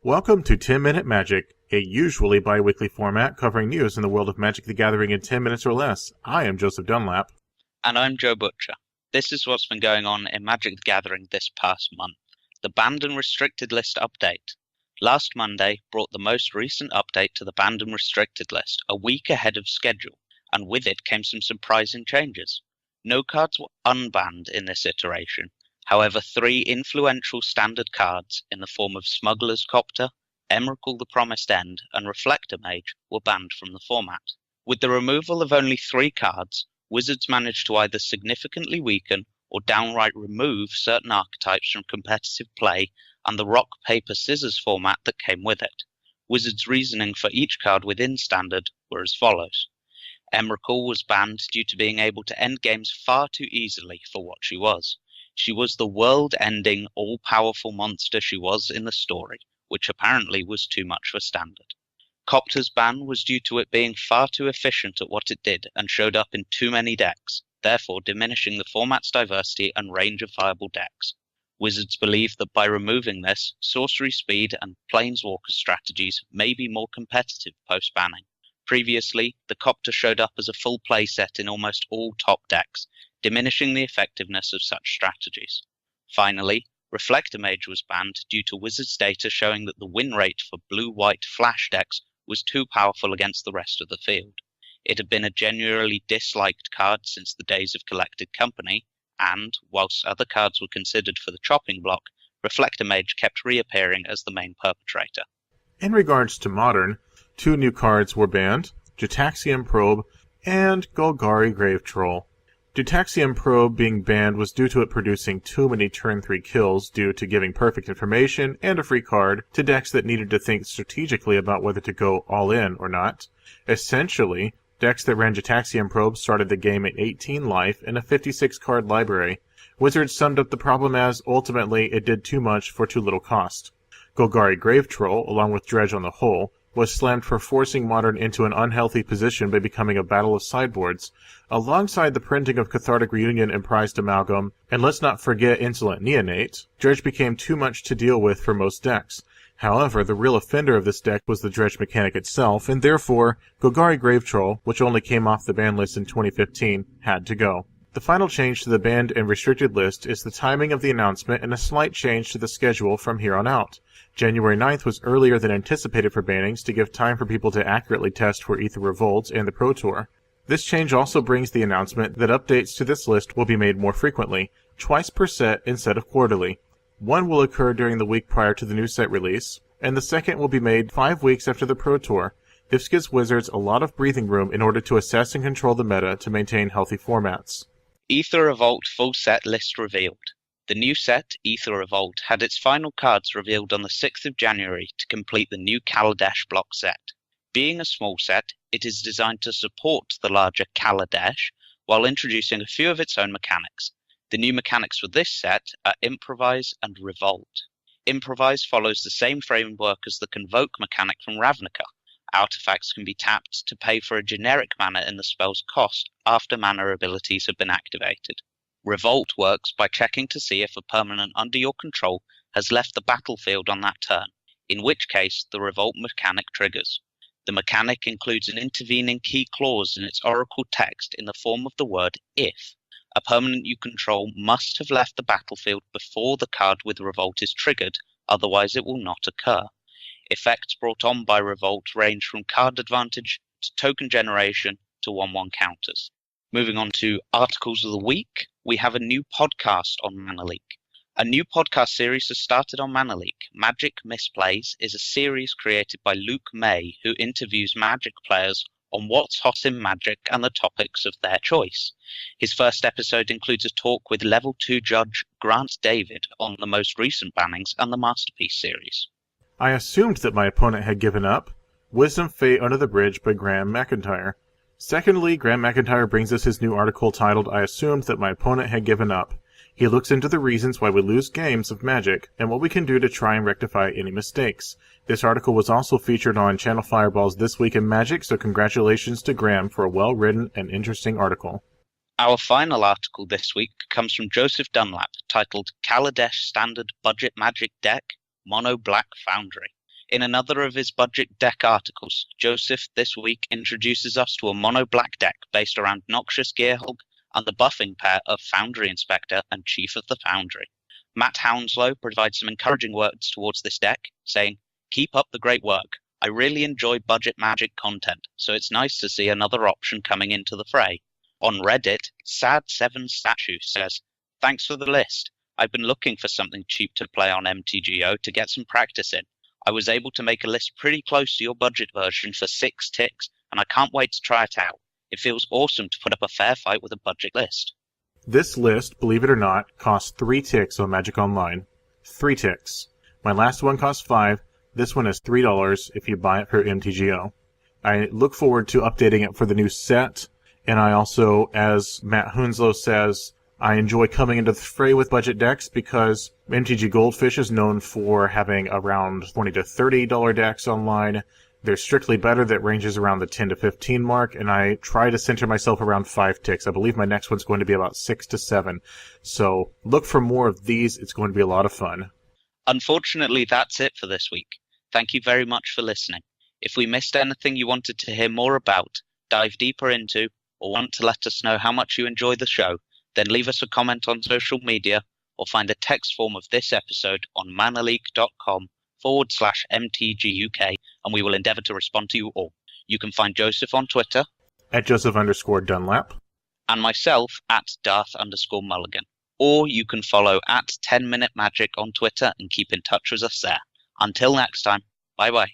Welcome to 10-Minute Magic, a usually bi-weekly format covering news in the world of Magic the Gathering in 10 minutes or less. I am Joseph Dunlap. And I'm Joe Butcher. This is what's been going on in Magic the Gathering this past month. The Banned and Restricted List update. Last Monday brought the most recent update to the Banned and Restricted List, a week ahead of schedule, and with it came some surprising changes. No cards were unbanned in this iteration. However, 3 influential standard cards in the form of Smuggler's Copter, Emrakul the Promised End, and Reflector Mage were banned from the format. With the removal of only 3 cards, Wizards managed to either significantly weaken or downright remove certain archetypes from competitive play and the rock, paper, scissors format that came with it. Wizards' reasoning for each card within Standard were as follows. Emrakul was banned due to being able to end games far too easily for what she was. She was the world-ending, all-powerful monster she was in the story, which apparently was too much for Standard. Copter's ban was due to it being far too efficient at what it did and showed up in too many decks, therefore diminishing the format's diversity and range of viable decks. Wizards believe that by removing this, sorcery speed and planeswalker strategies may be more competitive post-banning. Previously, the Copter showed up as a full playset in almost all top decks, diminishing the effectiveness of such strategies. Finally, Reflector Mage was banned due to Wizards' data showing that the win rate for blue-white flash decks was too powerful against the rest of the field. It had been a genuinely disliked card since the days of Collected Company, and, whilst other cards were considered for the chopping block, Reflector Mage kept reappearing as the main perpetrator. In regards to Modern, 2 new cards were banned, Gitaxian Probe and Golgari Grave Troll. Gitaxian Probe being banned was due to it producing too many turn 3 kills due to giving perfect information and a free card to decks that needed to think strategically about whether to go all in or not. Essentially, decks that ran Gitaxian Probe started the game at 18 life in a 56-card library. Wizards summed up the problem as, ultimately, it did too much for too little cost. Golgari Grave Troll, along with Dredge on the whole, was slammed for forcing Modern into an unhealthy position by becoming a battle of sideboards, alongside the printing of Cathartic Reunion and Prized Amalgam, and let's not forget Insolent Neonate. Dredge became too much to deal with for most decks. However, the real offender of this deck was the Dredge mechanic itself, and therefore, Golgari Grave Troll, which only came off the ban list in 2015, had to go. The final change to the banned and restricted list is the timing of the announcement and a slight change to the schedule from here on out. January 9th was earlier than anticipated for bannings to give time for people to accurately test for Aether Revolt and the Pro Tour. This change also brings the announcement that updates to this list will be made more frequently, twice per set instead of quarterly. One will occur during the week prior to the new set release, and the second will be made 5 weeks after the Pro Tour. This gives Wizards a lot of breathing room in order to assess and control the meta to maintain healthy formats. Aether Revolt full set list revealed. The new set, Aether Revolt, had its final cards revealed on the 6th of January to complete the new Kaladesh block set. Being a small set, it is designed to support the larger Kaladesh while introducing a few of its own mechanics. The new mechanics for this set are Improvise and Revolt. Improvise follows the same framework as the Convoke mechanic from Ravnica. Artifacts can be tapped to pay for a generic mana in the spell's cost after mana abilities have been activated. Revolt works by checking to see if a permanent under your control has left the battlefield on that turn, in which case the Revolt mechanic triggers. The mechanic includes an intervening key clause in its oracle text in the form of the word if. A permanent you control must have left the battlefield before the card with Revolt is triggered, otherwise it will not occur. Effects brought on by Revolt range from card advantage to token generation to 1/1 counters. Moving on to Articles of the Week, we have a new podcast on Manaleak. A new podcast series has started on Manaleak. Magic Misplays is a series created by Luke May, who interviews Magic players on what's hot in Magic and the topics of their choice. His first episode includes a talk with Level 2 judge Grant David on the most recent bannings and the Masterpiece series. I assumed that my opponent had given up. Wisdom Fate Under the Bridge by Graham McIntyre. Secondly, Graham McIntyre brings us his new article titled I Assumed That My Opponent Had Given Up. He looks into the reasons why we lose games of Magic and what we can do to try and rectify any mistakes. This article was also featured on Channel Fireball's This Week in Magic, so congratulations to Graham for a well-written and interesting article. Our final article this week comes from Joseph Dunlap, titled Kaladesh Standard Budget Magic Deck, Mono Black Foundry. In another of his budget deck articles, Joseph this week introduces us to a mono black deck based around Noxious Gearhulk and the buffing pair of Foundry Inspector and Chief of the Foundry. Matt Hounslow provides some encouraging words towards this deck, saying, "Keep up the great work. I really enjoy budget Magic content, so it's nice to see another option coming into the fray." On Reddit, Sad7 Statue says, "Thanks for the list. I've been looking for something cheap to play on mtgO to get some practice in. I was able to make a list pretty close to your budget version for 6 ticks, and I can't wait to try it out. It feels awesome to put up a fair fight with a budget list." This list, believe it or not, costs 3 ticks on Magic Online. 3 ticks. My last one cost 5. This one is $3 if you buy it for mtgO. I look forward to updating it for the new set, and I also, as Matt Hounslow says, I enjoy coming into the fray with budget decks because MTG Goldfish is known for having around $20 to $30 decks online. There's Strictly Better that ranges around the 10 to 15 mark, and I try to center myself around 5 ticks. I believe my next one's going to be about 6 to 7. So look for more of these. It's going to be a lot of fun. Unfortunately, that's it for this week. Thank you very much for listening. If we missed anything you wanted to hear more about, dive deeper into, or want to let us know how much you enjoy the show, then leave us a comment on social media or find a text form of this episode on manaleak.com/mtgUK, and we will endeavour to respond to you all. You can find Joseph on Twitter At Joseph_Dunlap. and myself at Darth_Mulligan. Or you can follow at 10 Minute Magic on Twitter and keep in touch with us there. Until next time, bye bye.